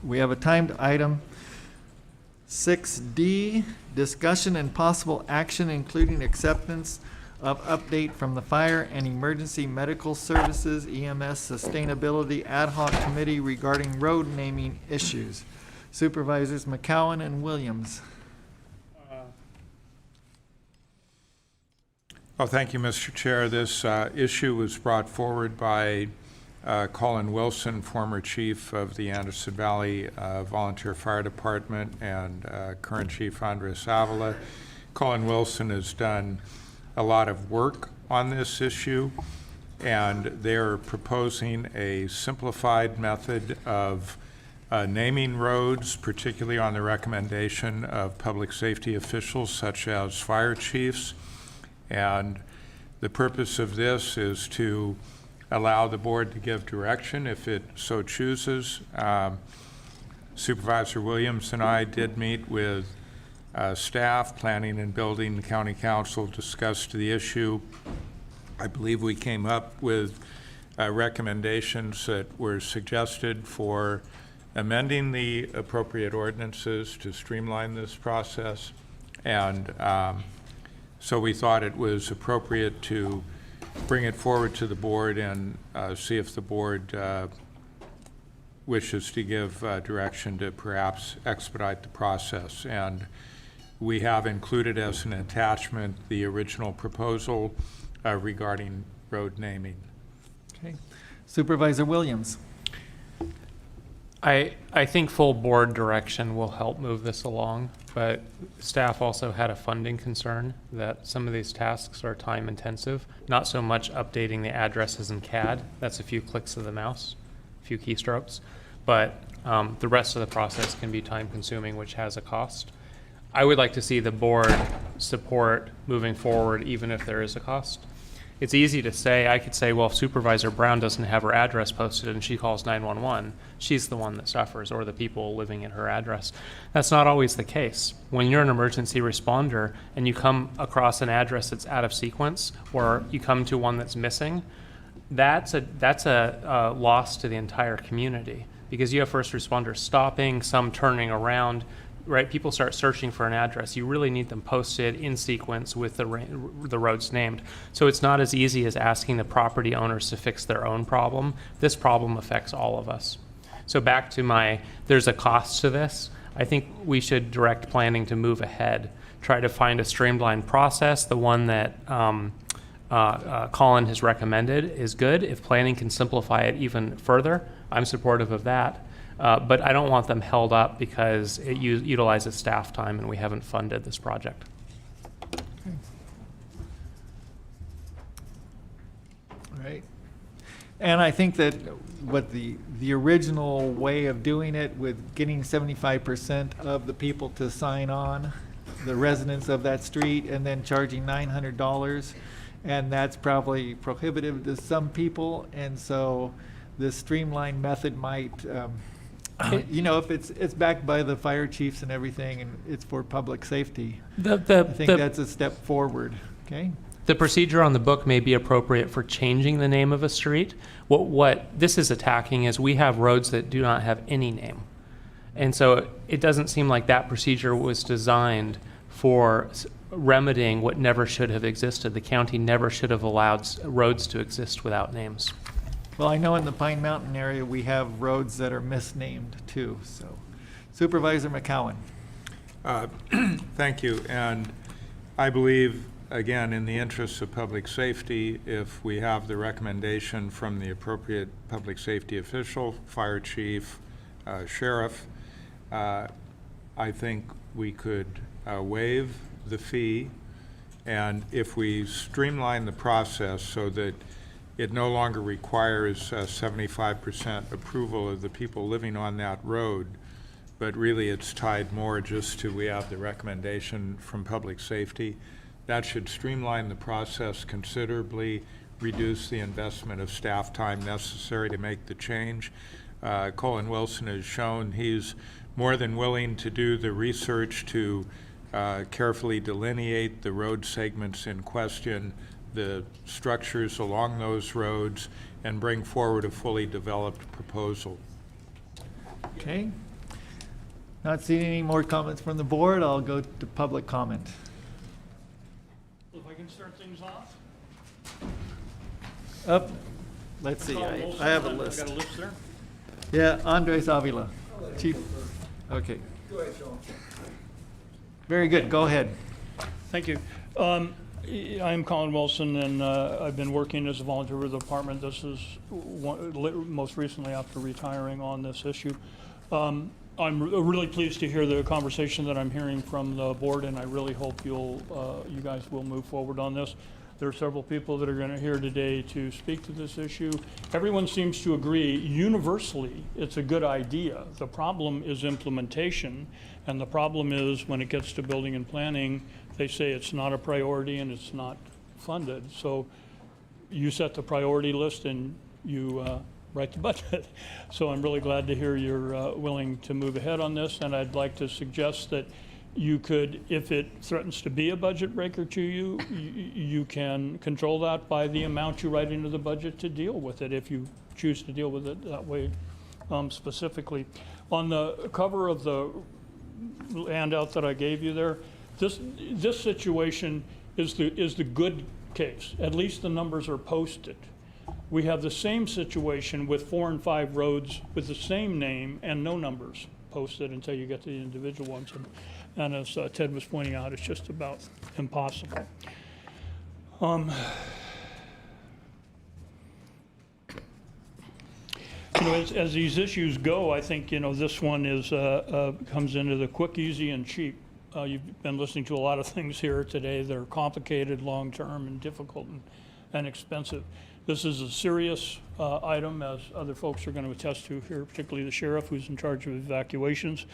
We have a timed item. 6D, discussion and possible action, including acceptance of update from the Fire and Emergency Medical Services EMS Sustainability Ad Hoc Committee regarding road naming issues. Supervisors McCowan and Williams. Oh, thank you, Mr. Chair. This issue was brought forward by Colin Wilson, former chief of the Anderson Valley Volunteer Fire Department, and current chief Andres Avila. Colin Wilson has done a lot of work on this issue, and they're proposing a simplified method of naming roads, particularly on the recommendation of public safety officials such as fire chiefs. And the purpose of this is to allow the board to give direction if it so chooses. Supervisor Williams and I did meet with staff, planning and building, the county council, discussed the issue. I believe we came up with recommendations that were suggested for amending the appropriate ordinances to streamline this process. And so we thought it was appropriate to bring it forward to the board and see if the board wishes to give direction to perhaps expedite the process. And we have included as an attachment the original proposal regarding road naming. Okay. Supervisor Williams. I think full board direction will help move this along, but staff also had a funding concern that some of these tasks are time intensive, not so much updating the addresses in CAD. That's a few clicks of the mouse, a few keystrokes, but the rest of the process can be time consuming, which has a cost. I would like to see the board support moving forward, even if there is a cost. It's easy to say, I could say, well, if Supervisor Brown doesn't have her address posted and she calls 911, she's the one that suffers, or the people living at her address. That's not always the case. When you're an emergency responder and you come across an address that's out of sequence, or you come to one that's missing, that's a loss to the entire community, because you have first responders stopping, some turning around, right? People start searching for an address. You really need them posted in sequence with the roads named. So it's not as easy as asking the property owners to fix their own problem. This problem affects all of us. So back to there's a cost to this. I think we should direct planning to move ahead, try to find a streamlined process. The one that Colin has recommended is good. If planning can simplify it even further, I'm supportive of that. But I don't want them held up because it utilizes staff time and we haven't funded this project. Okay. All right. And I think that what the original way of doing it, with getting 75% of the people to sign on, the residents of that street, and then charging $900, and that's probably prohibitive to some people. And so this streamlined method might you know, if it's backed by the fire chiefs and everything, and it's for public safety, I think that's a step forward. Okay. The procedure on the book may be appropriate for changing the name of a street. What this is attacking is we have roads that do not have any name, and so it doesn't seem like that procedure was designed for remedying what never should have existed. The county never should have allowed roads to exist without names. Well, I know in the Pine Mountain area we have roads that are misnamed too. So, Supervisor McCowan. Thank you. And I believe, again, in the interests of public safety, if we have the recommendation from the appropriate public safety official, fire chief, sheriff, I think we could waive the fee. And if we streamline the process so that it no longer requires 75% approval of the people living on that road, but really it's tied more just to we have the recommendation from public safety. That should streamline the process considerably, reduce the investment of staff time necessary to make the change. Colin Wilson has shown he's more than willing to do the research to carefully delineate the road segments in question, the structures along those roads, and bring forward a fully developed proposal. Okay. Not seeing any more comments from the board, I'll go to public comment. If I can start things off. Up, let's see, Colin Wilson, I have a I list. got a list there. Yeah, Andres Avila, Chief. Okay. Go ahead, Sean. Very good, go ahead. Thank you. I'm Colin Wilson, and I've been working as a volunteer with the department. This is most recently after retiring on this issue. I'm really pleased to hear the conversation that I'm hearing from the board, and I really hope you guys will move forward on this. There are several people that are going to here today to speak to this issue. Everyone seems to agree universally it's a good idea. The problem is implementation, and the problem is when it gets to building and planning, they say it's not a priority and it's not funded. So you set the priority list and you write the budget. So I'm really glad to hear you're willing to move ahead on this, and I'd like to suggest that you could, if it threatens to be a budget breaker to you, you can control that by the amount you write into the budget to deal with it, if you choose to deal with it that way specifically. On the cover of the handout that I gave you there, this situation is the good case. At least the numbers are posted. We have the same situation with 4 and 5 roads with the same name and no numbers posted until you get to the individual ones. And as Ted was pointing out, it's just about impossible. As these issues go, I think this one is comes into the quick, easy, and cheap. You've been listening to a lot of things here today. They're complicated, long-term, and difficult and expensive. This is a serious item, as other folks are going to attest to here, particularly the sheriff, who's in charge of evacuations.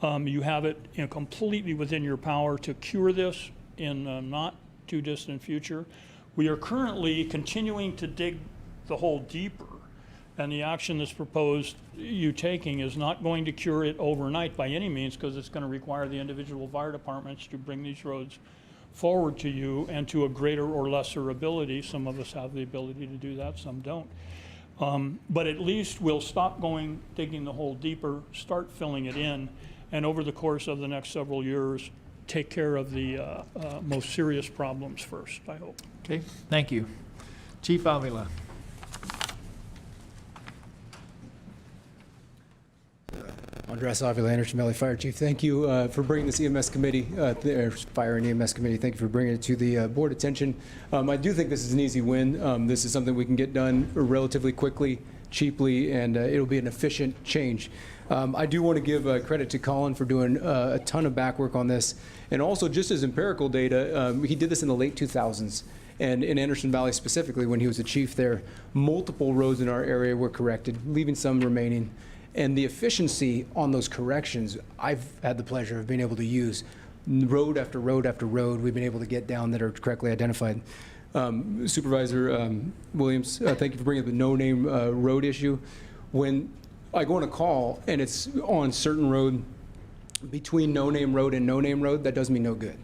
You have it completely within your power to cure this in the not too distant future. We are currently continuing to dig the hole deeper, and the action that's proposed you taking is not going to cure it overnight by any means, because it's going to require the individual fire departments to bring these roads forward to you and to a greater or lesser ability. Some of us have the ability to do that, some don't. But at least we'll stop digging the hole deeper, start filling it in, and over the course of the next several years, take care of the most serious problems first, I hope. Okay, thank you. Chief Avila. Andres Avila, Anderson Valley Fire Chief. Thank you for bringing this EMS committee, Fire and EMS committee. Thank you for bringing it to the board attention. I do think this is an easy win. This is something we can get done relatively quickly, cheaply, and it'll be an efficient change. I do want to give credit to Colin for doing a ton of back work on this, and also just as empirical data, he did this in the late 2000s. And in Anderson Valley specifically, when he was the chief there, multiple roads in our area were corrected, leaving some remaining. And the efficiency on those corrections, I've had the pleasure of being able to use road after road after road we've been able to get down that are correctly identified. Supervisor Williams, thank you for bringing up the no-name road issue. When I go on a call and it's on certain road, between no-name road and no-name road, that does me no good.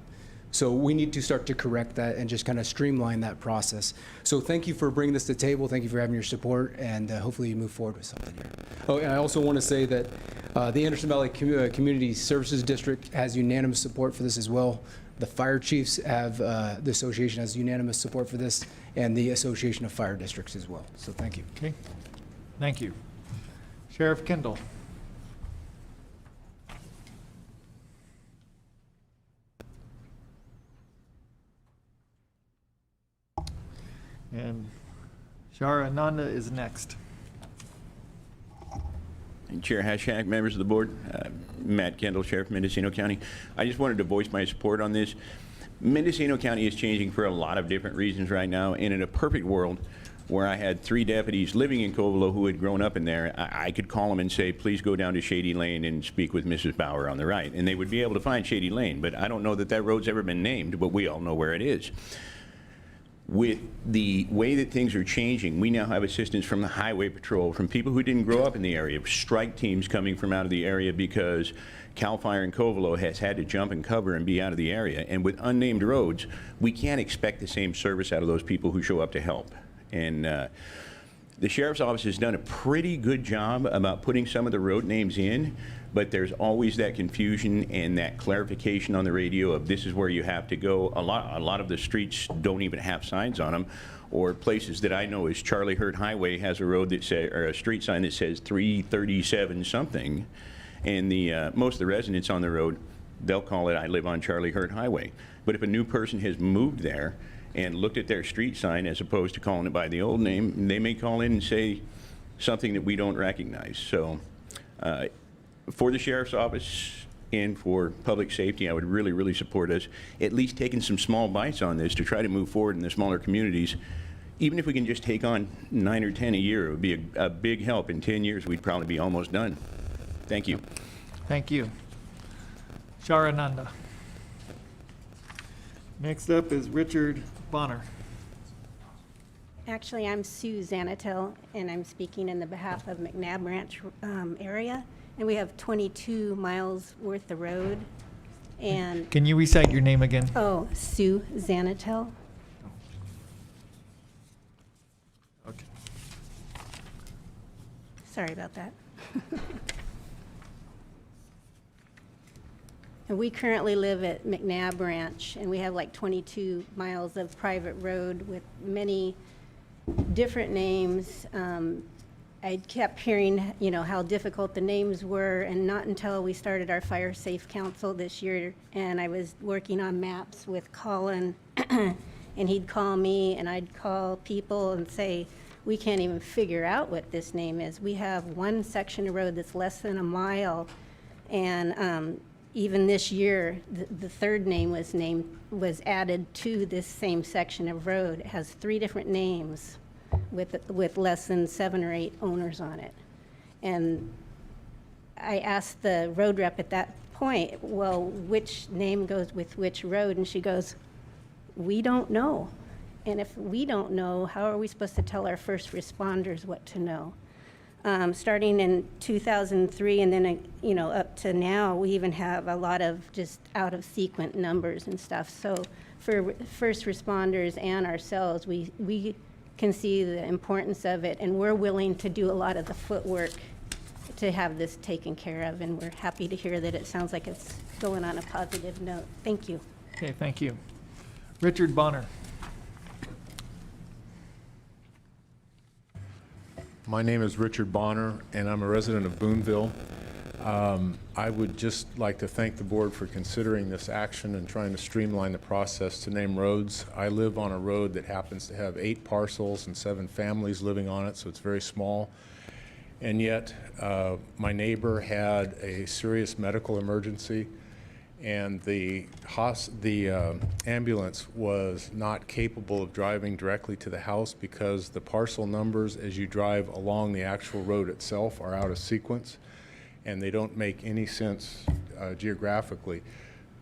So we need to start to correct that and just kind of streamline that process. So thank you for bringing this to the table. Thank you for having your support, and hopefully you move forward with something here. Oh, and I also want to say that the Anderson Valley Community Services District has unanimous support for this as well. The fire chiefs have, the association has unanimous support for this, and the Association of Fire Districts as well. So thank you. Okay, thank you. Sheriff Kendall. And Shara Ananda is next. Chair Hashak, members of the board, Matt Kendall, Sheriff, Mendocino County. I just wanted to voice my support on this. Mendocino County is changing for a lot of different reasons right now, and in a perfect world where I had 3 deputies living in Covelo who had grown up in there, I could call them and say, please go down to Shady Lane and speak with Mrs. Bauer on the right, and they would be able to find Shady Lane, but I don't know that that road's ever been named, but we all know where it is. With the way that things are changing, we now have assistance from the Highway Patrol, from people who didn't grow up in the area, strike teams coming from out of the area because CAL FIRE in Covelo has had to jump and cover and be out of the area. And with unnamed roads, we can't expect the same service out of those people who show up to help. And The sheriff's office has done a pretty good job about putting some of the road names in, but there's always that confusion and that clarification on the radio of this is where you have to go. A lot of the streets don't even have signs on them, or places that I know is Charlie Hurt Highway has a road that say, or a street sign that says 337 something, and the most of the residents on the road, they'll call it I live on Charlie Hurt Highway. But if a new person has moved there and looked at their street sign as opposed to calling it by the old name, they may call in and say something that we don't recognize. So for the sheriff's office and for public safety, I would really, really support us at least taking some small bites on this to try to move forward in the smaller communities. Even if we can just take on 9 or 10 a year, it would be a big help. In 10 years, we'd probably be almost done. Thank you. Thank you. Sharananda. Next up is Richard Bonner. Actually, I'm Sue Zanatel, and I'm speaking in the behalf of McNabb Ranch area. And we have 22 miles worth of road. And, Can you recite your name again? oh, Sue Zanatel. Okay. Sorry about that. And we currently live at McNabb Ranch, and we have like 22 miles of private road with many different names. I kept hearing, you know, how difficult the names were, and not until we started our Fire Safe Council this year, and I was working on maps with Colin, and he'd call me, and I'd call people and say, we can't even figure out what this name is. We have one section of road that's less than a mile, and even this year, the third name was added to this same section of road. It has 3 different names with less than 7 or 8 owners on it. And I asked the road rep at that point, well, which name goes with which road? And she goes, we don't know. And if we don't know, how are we supposed to tell our first responders what to know? Starting in 2003 and then, you know, up to now, we even have a lot of just out of sequence numbers and stuff. So for first responders and ourselves, we can see the importance of it, and we're willing to do a lot of the footwork to have this taken care of, and we're happy to hear that it sounds like it's going on a positive note. Thank you. Okay, thank you. Richard Bonner. My name is Richard Bonner, and I'm a resident of Boonville. I would just like to thank the board for considering this action and trying to streamline the process to name roads. I live on a road that happens to have 8 parcels and 7 families living on it, so it's very small. And yet, my neighbor had a serious medical emergency, and the ambulance was not capable of driving directly to the house because the parcel numbers as you drive along the actual road itself are out of sequence, and they don't make any sense geographically.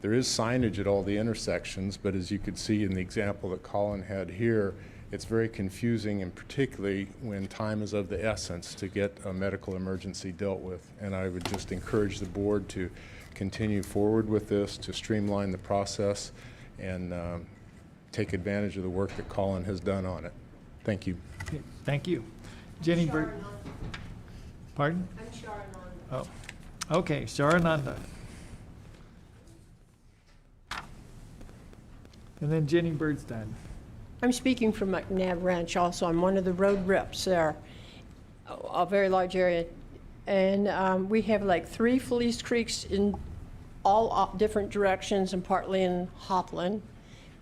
There is signage at all the intersections, but as you could see in the example that Colin had here, it's very confusing, and particularly when time is of the essence to get a medical emergency dealt with. And I would just encourage the board to continue forward with this to streamline the process and take advantage of the work that Colin has done on it. Thank you. Okay, thank you. Jenny Bird. Pardon? I'm Sharananda. Oh, okay, Sharananda. And then Jenny Birdstein. I'm speaking from McNabb Ranch also. I'm one of the road reps there, a very large area. And we have like 3 Felice Creeks in all different directions and partly in Hopland.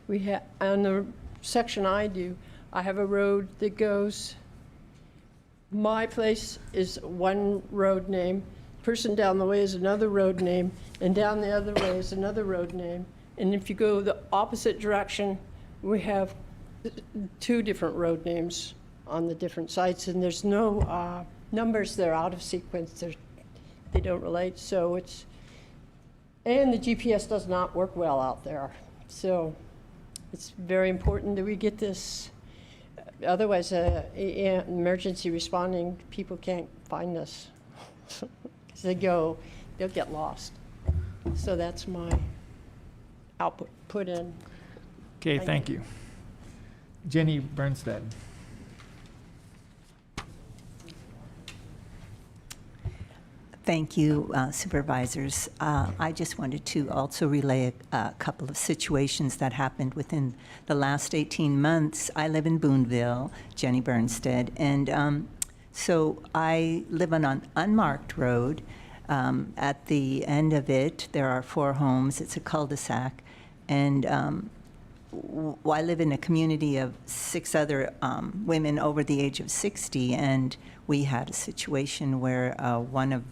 We have, on the section I do, I have a road that goes, my place is one road name, person down the way is another road name, and down the other way is another road name. And if you go the opposite direction, we have 2 different road names on the different sites, and there's no numbers. They're out of sequence. They don't relate. So it's, and the GPS does not work well out there. So it's very important that we get this. Otherwise, emergency responding people can't find us because they'll get lost. So that's my output put in. Okay, thank you. Jenny Bernstein. Thank you, supervisors. I just wanted to also relay a couple of situations that happened within the last 18 months. I live in Boonville, Jenny Bernstead, and so I live on an unmarked road. At the end of it, there are 4 homes. It's a cul-de-sac, and I live in a community of 6 other women over the age of 60, and we had a situation where one of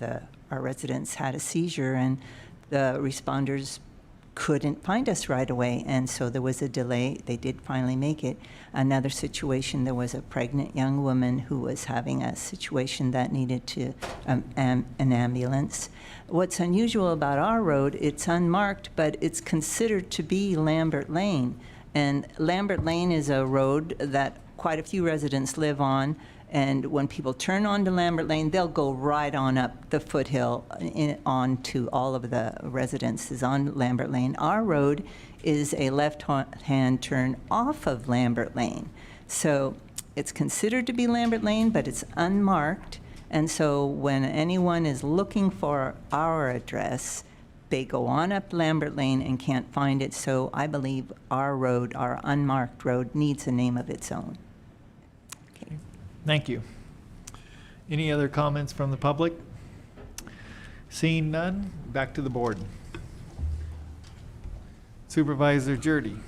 our residents had a seizure, and the responders couldn't find us right away, and so there was a delay. They did finally make it. Another situation, there was a pregnant young woman who was having a situation that needed to an ambulance. What's unusual about our road, it's unmarked, but it's considered to be Lambert Lane. And Lambert Lane is a road that quite a few residents live on. And when people turn onto Lambert Lane, they'll go right on up the foothill onto all of the residences on Lambert Lane. Our road is a left-hand turn off of Lambert Lane. So it's considered to be Lambert Lane, but it's unmarked. And so when anyone is looking for our address, they go on up Lambert Lane and can't find it. So I believe our road, our unmarked road, needs a name of its own. Thank you. Any other comments from the public? Seeing none, back to the board. Supervisor Jurdy.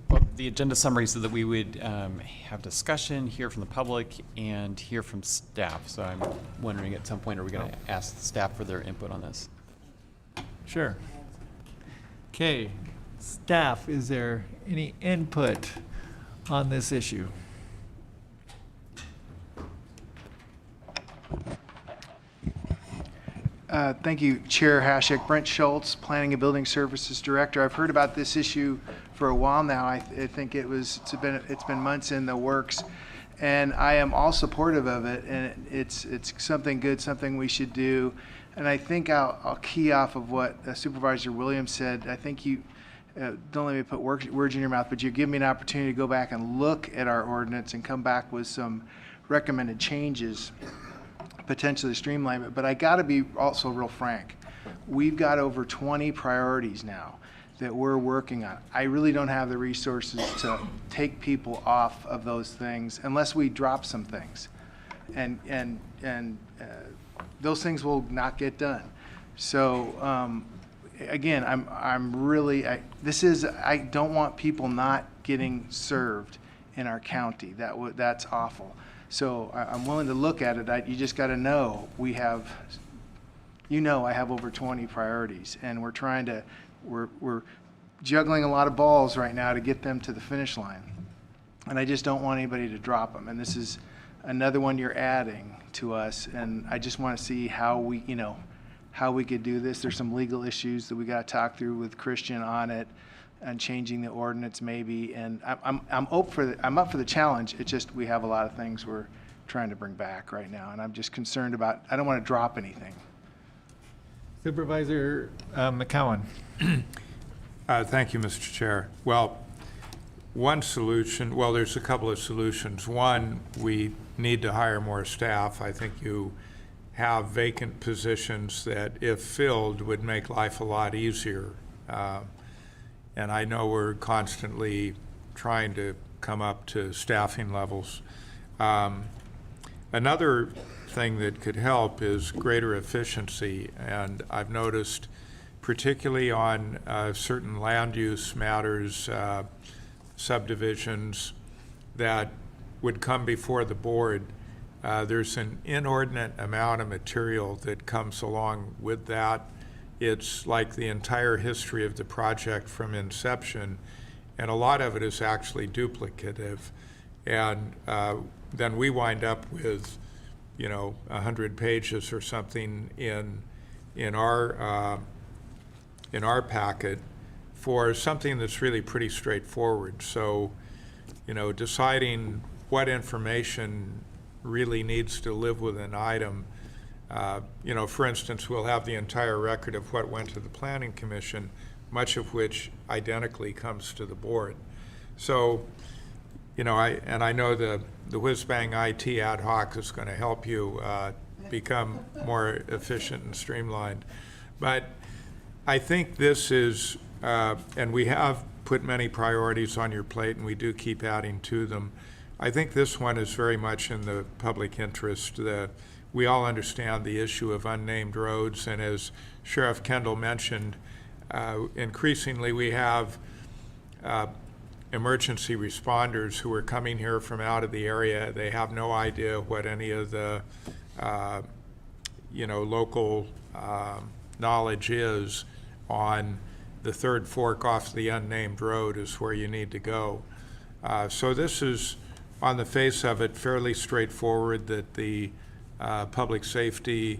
Well, the agenda summary so that we would have discussion, hear from the public, and hear from staff. So I'm wondering at some point, are we going to ask the staff for their input on this? Sure. Okay, staff, is there any input on this issue? Thank you, Chair Hashek. Brent Schultz, Planning and Building Services Director. I've heard about this issue for a while now. I think it's been months in the works, and I am all supportive of it. And it's something good, something we should do. And I think I'll key off of what Supervisor Williams said. I think you don't let me put words in your mouth, but you give me an opportunity to go back and look at our ordinance and come back with some recommended changes, potentially streamline it. But I got to be also real frank. We've got over 20 priorities now that we're working on. I really don't have the resources to take people off of those things unless we drop some things, and those things will not get done. So again, I don't want people not getting served in our county. That's awful. So I'm willing to look at it. You just got to know I have over 20 priorities, and we're juggling a lot of balls right now to get them to the finish line. And I just don't want anybody to drop them. And this is another one you're adding to us, and I just want to see how we could do this. There's some legal issues that we got to talk through with Christian on it, and changing the ordinance maybe. And I'm up for the challenge. It's just we have a lot of things we're trying to bring back right now, and I'm just concerned about. I don't want to drop anything. Supervisor McCowan. Thank you, Mr. Chair. Well, there's a couple of solutions. One, we need to hire more staff. I think you have vacant positions that, if filled, would make life a lot easier. And I know we're constantly trying to come up to staffing levels. Another thing that could help is greater efficiency. And I've noticed, particularly on certain land use matters, subdivisions that would come before the board, there's an inordinate amount of material that comes along with that. It's like the entire history of the project from inception, and a lot of it is actually duplicative. And then we wind up with, 100 pages or something in our packet for something that's really pretty straightforward. So, deciding what information really needs to live with an item. For instance, we'll have the entire record of what went to the Planning Commission, much of which identically comes to the board. So, I know the whiz-bang IT ad hoc is going to help you become more efficient and streamlined. But I think this is, and we have put many priorities on your plate, and we do keep adding to them. I think this one is very much in the public interest. We all understand the issue of unnamed roads, and as Sheriff Kendall mentioned, increasingly we have emergency responders who are coming here from out of the area. They have no idea what any of the local knowledge is on the third fork off the unnamed road is where you need to go. So this is, on the face of it, fairly straightforward that the public safety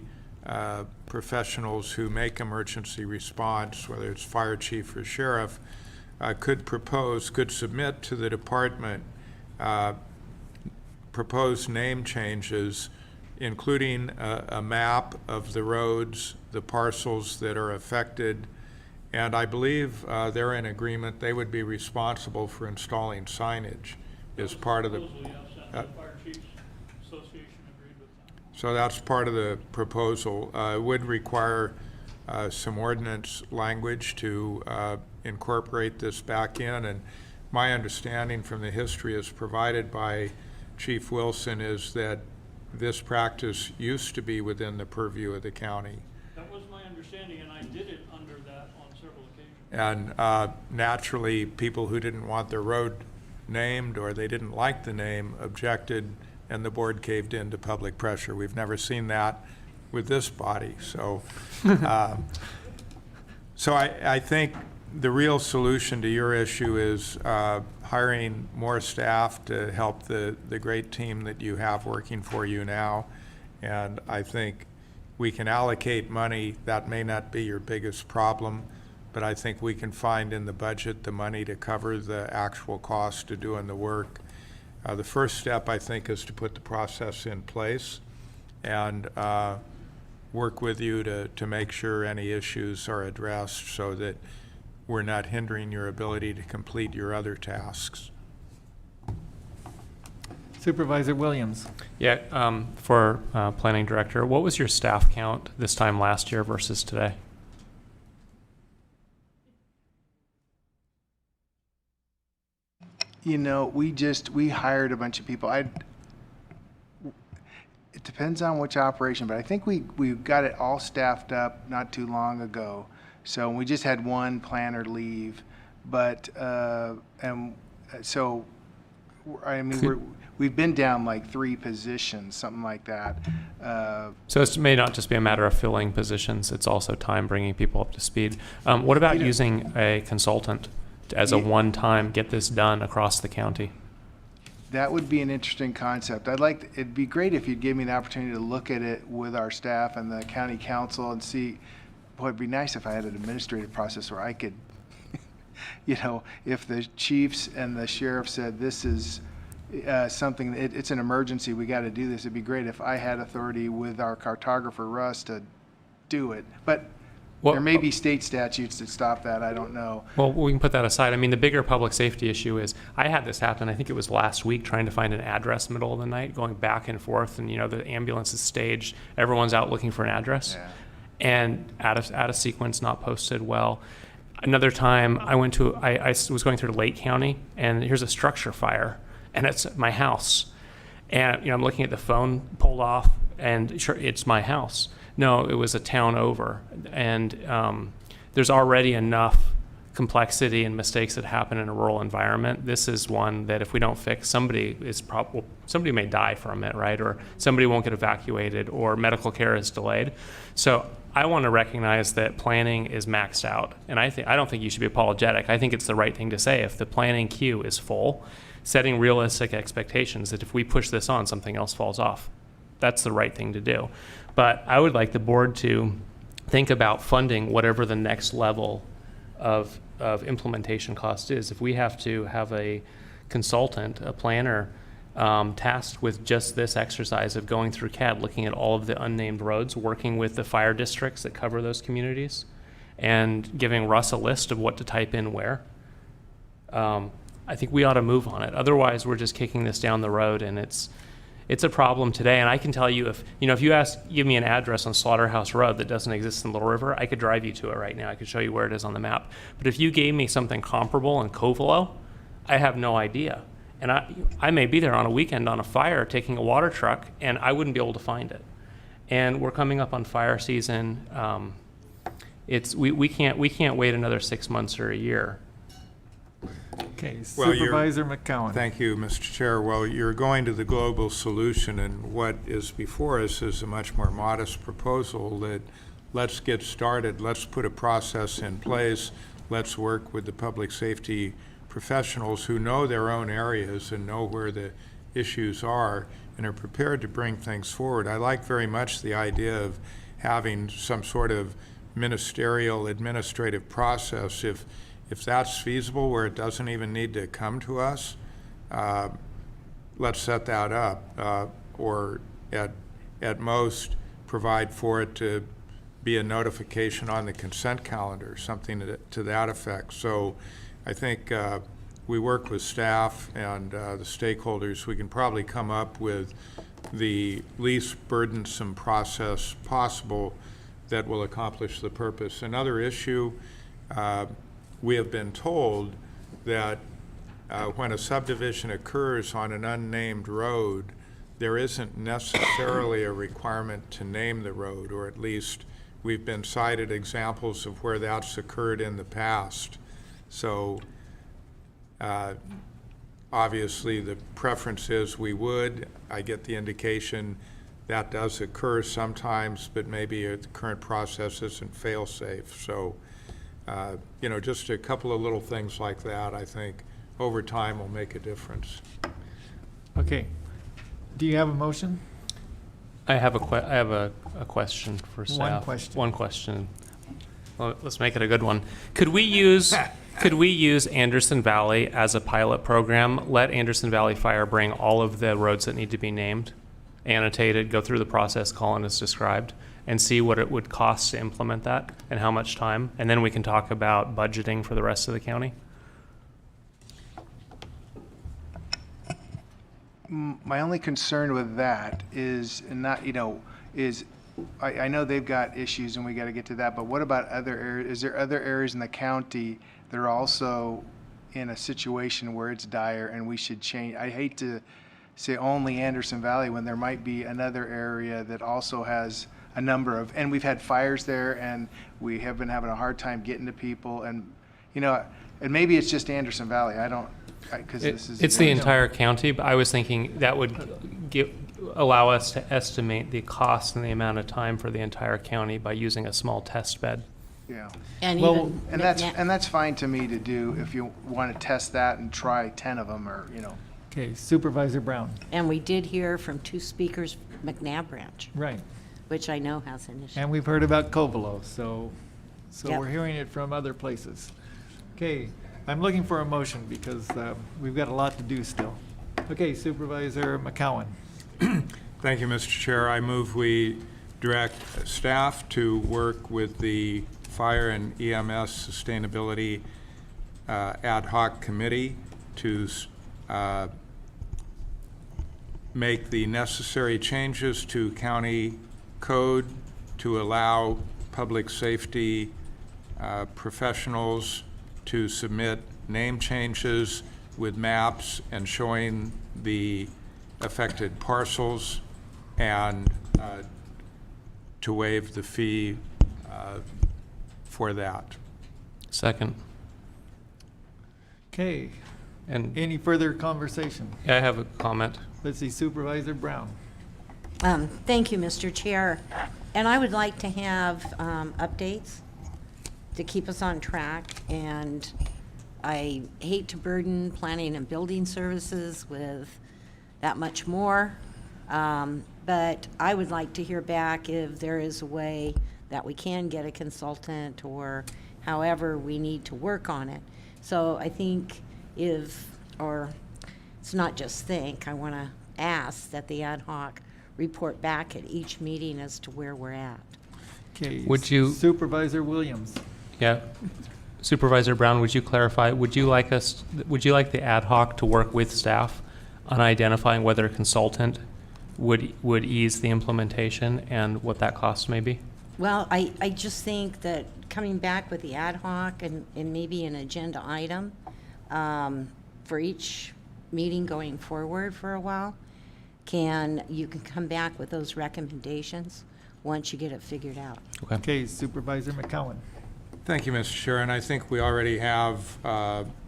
professionals who make emergency response, whether it's fire chief or sheriff, could submit to the department proposed name changes, including a map of the roads, the parcels that are affected, and I believe they're in agreement. They would be responsible for installing signage as part of the. The Fire Chiefs Association agreed with that. So that's part of the proposal. It would require some ordinance language to incorporate this back in, and my understanding from the history as provided by Chief Wilson is that this practice used to be within the purview of the county. That was my understanding, and I did it under that on several occasions. And naturally, people who didn't want their road named or they didn't like the name objected, and the board caved into public pressure. We've never seen that with this body. So, so I think the real solution to your issue is hiring more staff to help the great team that you have working for you now. And I think we can allocate money. That may not be your biggest problem, but I think we can find in the budget the money to cover the actual cost of doing the work. The first step, I think, is to put the process in place and work with you to make sure any issues are addressed so that we're not hindering your ability to complete your other tasks. Supervisor Williams. Yeah, for planning director, what was your staff count this time last year versus today? You know, we hired a bunch of people. It depends on which operation, but I think we got it all staffed up not too long ago. So we just had one planner leave, but and so I mean we've been down like 3 positions, something like that. So it may not just be a matter of filling positions; it's also time bringing people up to speed. What about using a consultant as a one-time get this done across the county? That would be an interesting concept. It'd be great if you'd give me an opportunity to look at it with our staff and the county council and see. Boy, it'd be nice if I had an administrative process where I could, if the chiefs and the sheriff said this is something, it's an emergency, we got to do this. It'd be great if I had authority with our cartographer, Russ, to do it. But there may be state statutes that stop that. I don't know. Well, we can put that aside. I mean, the bigger public safety issue is, I had this happen, I think it was last week, trying to find an address middle of the night, going back and forth, and the ambulance is staged, everyone's out looking for an address. Yeah. And out of sequence, not posted well. Another time I went to, I was going through Lake County, and here's a structure fire, and it's my house. And I'm looking at the phone pulled off, and sure, it's my house. No, it was a town over. And there's already enough complexity and mistakes that happen in a rural environment. This is one that if we don't fix, somebody may die from it, right? Or somebody won't get evacuated, or medical care is delayed. So I want to recognize that planning is maxed out. And I don't think you should be apologetic. I think it's the right thing to say. If the planning queue is full, setting realistic expectations that if we push this on, something else falls off. That's the right thing to do. But I would like the board to think about funding whatever the next level of implementation cost is. If we have to have a consultant, a planner, tasked with just this exercise of going through CAD, looking at all of the unnamed roads, working with the fire districts that cover those communities, and giving Russ a list of what to type in where, I think we ought to move on it. Otherwise, we're just kicking this down the road, and It's a problem today, and I can tell you if you give me an address on Slaughterhouse Road that doesn't exist in Little River, I could drive you to it right now. I could show you where it is on the map. But if you gave me something comparable in Covelo, I have no idea. And I may be there on a weekend on a fire taking a water truck, and I wouldn't be able to find it. And we're coming up on fire season. We can't wait another 6 months or a year. Okay, Well, Supervisor McCowan. Thank you, Mr. Chair. Well, you're going to the global solution, and what is before us is a much more modest proposal that let's get started, let's put a process in place, let's work with the public safety professionals who know their own areas and know where the issues are and are prepared to bring things forward. I like very much the idea of having some sort of ministerial administrative process. If that's feasible, where it doesn't even need to come to us, let's set that up, or at most provide for it to be a notification on the consent calendar, something to that effect. So I think we work with staff and the stakeholders. We can probably come up with the least burdensome process possible that will accomplish the purpose. Another issue, we have been told that when a subdivision occurs on an unnamed road, there isn't necessarily a requirement to name the road, or at least we've been cited examples of where that's occurred in the past. So obviously the preference is we would. I get the indication that does occur sometimes, but maybe the current process isn't fail-safe. So just a couple of little things like that, I think, over time will make a difference. Okay. Do you have a motion? I have a question for staff. One question. One question. Well, let's make it a good one. Could we use Anderson Valley as a pilot program? Let Anderson Valley Fire bring all of the roads that need to be named, annotated, go through the process Colin has described, and see what it would cost to implement that and how much time, and then we can talk about budgeting for the rest of the county. My only concern with that is not, I know they've got issues and we got to get to that, but what about other areas? Is there other areas in the county that are also in a situation where it's dire and we should change? I hate to say only Anderson Valley when there might be another area that also has a number of, and we've had fires there and we have been having a hard time getting to people, and and maybe it's just Anderson Valley. I don't, because this is. It's the entire county, but I was thinking that would allow us to estimate the cost and the amount of time for the entire county by using a small test bed. Yeah. And Well, even And that's fine to me to do if you want to test that and try 10 of them, or Okay, Supervisor Brown. And we did hear from two speakers, McNabb Branch, Right. which I know has an issue. And we've heard about Covelo, so Yep. we're hearing it from other places. Okay, I'm looking for a motion because we've got a lot to do still. Okay, Supervisor McCowan. Thank you, Mr. Chair. I move we direct staff to work with the Fire and EMS Sustainability Ad Hoc Committee to make the necessary changes to county code to allow public safety professionals to submit name changes with maps and showing the affected parcels, and to waive the fee for that. Second. Okay, And any further conversation? I have a comment. Let's see, Supervisor Brown. Thank you, Mr. Chair. And I would like to have updates to keep us on track. And I hate to burden planning and building services with that much more. But I would like to hear back if there is a way that we can get a consultant or however we need to work on it. So I think it's not just think, I want to ask that the ad hoc report back at each meeting as to where we're at. Okay. Would you- Supervisor Williams. Yeah. Supervisor Brown, would you clarify, would you like the ad hoc to work with staff on identifying whether a consultant would ease the implementation and what that cost may be? Well, I just think that coming back with the ad hoc and maybe an agenda item for each meeting going forward for a while, you can come back with those recommendations once you get it figured out. Okay, Supervisor McCowan. Thank you, Mr. Chair, and I think we already have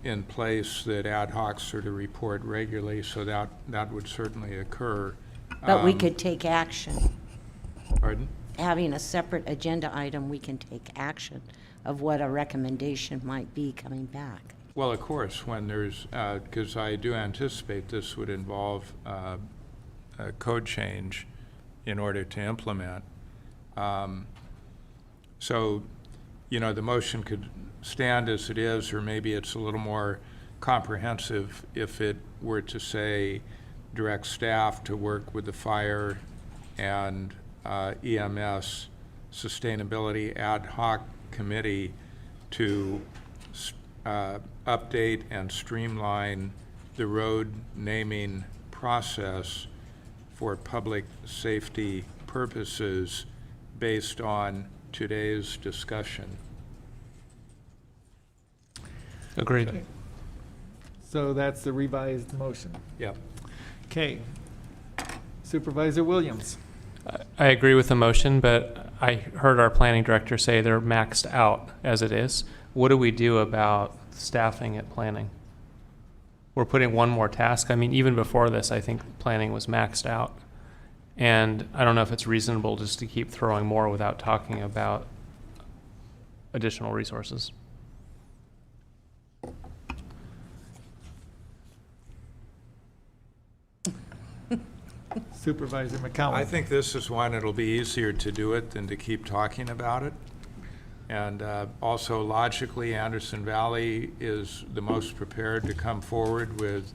in place that ad hocs are to report regularly, so that would certainly occur. But we could take action. Pardon? Having a separate agenda item, we can take action of what a recommendation might be coming back. Well, of course, when there's, because I do anticipate this would involve a code change in order to implement. So, you know, the motion could stand as it is, or maybe it's a little more comprehensive if it were to say, direct staff to work with the fire and EMS Sustainability Ad Hoc Committee to update and streamline the road naming process for public safety purposes based on today's discussion. Agreed. So that's the revised motion. Yep. Okay. Supervisor Williams. I agree with the motion, but I heard our planning director say they're maxed out as it is. What do we do about staffing at planning? We're putting one more task. I mean, even before this, I think planning was maxed out. And I don't know if it's reasonable just to keep throwing more without talking about additional resources. Supervisor McCowan. I think this is one, it'll be easier to do it than to keep talking about it. And also logically, Anderson Valley is the most prepared to come forward with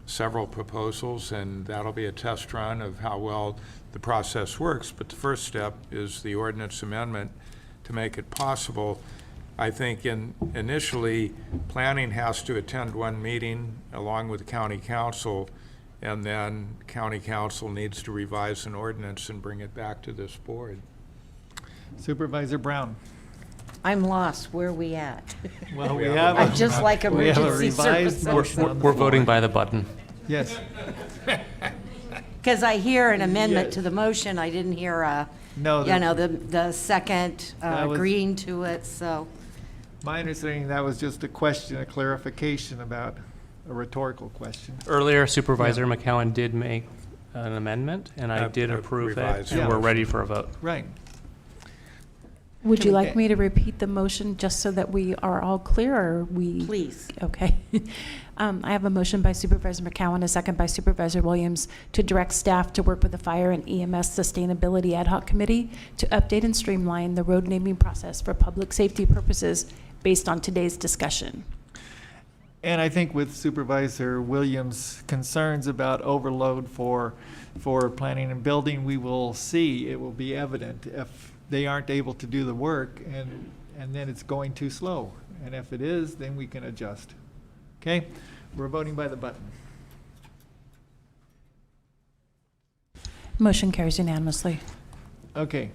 several proposals, and that'll be a test run of how well the process works. But the first step is the ordinance amendment to make it possible. I think initially, planning has to attend one meeting along with the county council, and then county council needs to revise an ordinance and bring it back to this board. Supervisor Brown. I'm lost. Where are we at? Well, we have I'd just like we have a emergency revised services. motion on the We're floor. voting by the button. Yes. Because I hear an amendment Yes. to the motion, I didn't hear No, you know, the second That was- agreeing to it, so. My understanding, that was just a question, a clarification about a rhetorical question. Earlier, Supervisor McCowan did make an amendment, and I did approve it, revised and we're motion. ready for a vote. Right. Would Can you we like get- me to repeat the motion just so that we are all clear, or we? Please. Okay. I have a motion by Supervisor McCowan, a second by Supervisor Williams, to direct staff to work with the Fire and EMS Sustainability Ad Hoc Committee to update and streamline the road naming process for public safety purposes based on today's discussion. And I think with Supervisor Williams' concerns about overload for planning and building, we will see, it will be evident if they aren't able to do the work and then it's going too slow. And if it is, then we can adjust. Okay? We're voting by the button. Motion carries unanimously. Okay.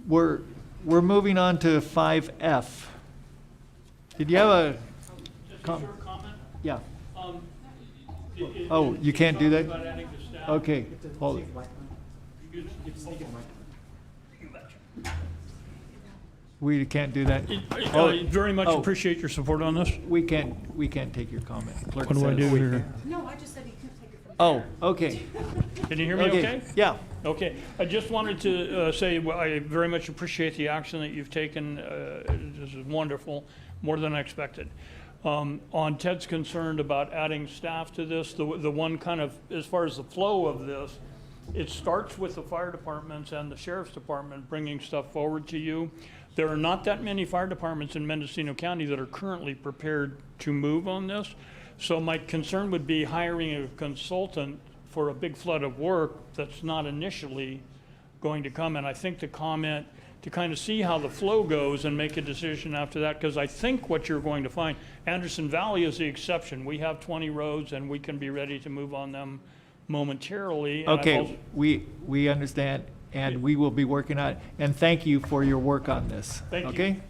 We're moving on to 5F. Did you have a? Just a short comment. Yeah. It- Oh, you can't do that? About adding to staff. Okay. Hold it. We can't do that. I very much Oh. appreciate your support on this. We can't take your comment. Clerk What do I says do we here? can't. No, I just said he couldn't take it from. Oh, okay. Can you hear me okay? Yeah. Okay, I just wanted to say, well, I very much appreciate the action that you've taken. This is wonderful, more than I expected. On Ted's concerned about adding staff to this, the one kind of, as far as the flow of this, it starts with the fire departments and the sheriff's department bringing stuff forward to you. There are not that many fire departments in Mendocino County that are currently prepared to move on this. So my concern would be hiring a consultant for a big flood of work that's not initially going to come. And I think the comment to kind of see how the flow goes and make a decision after that, because I think what you're going to find, Anderson Valley is the exception. We have 20 roads and we can be ready to move on them momentarily. and I've Okay, also- we understand, and we will be working on it. And thank you for your work on this. Thank you. Okay?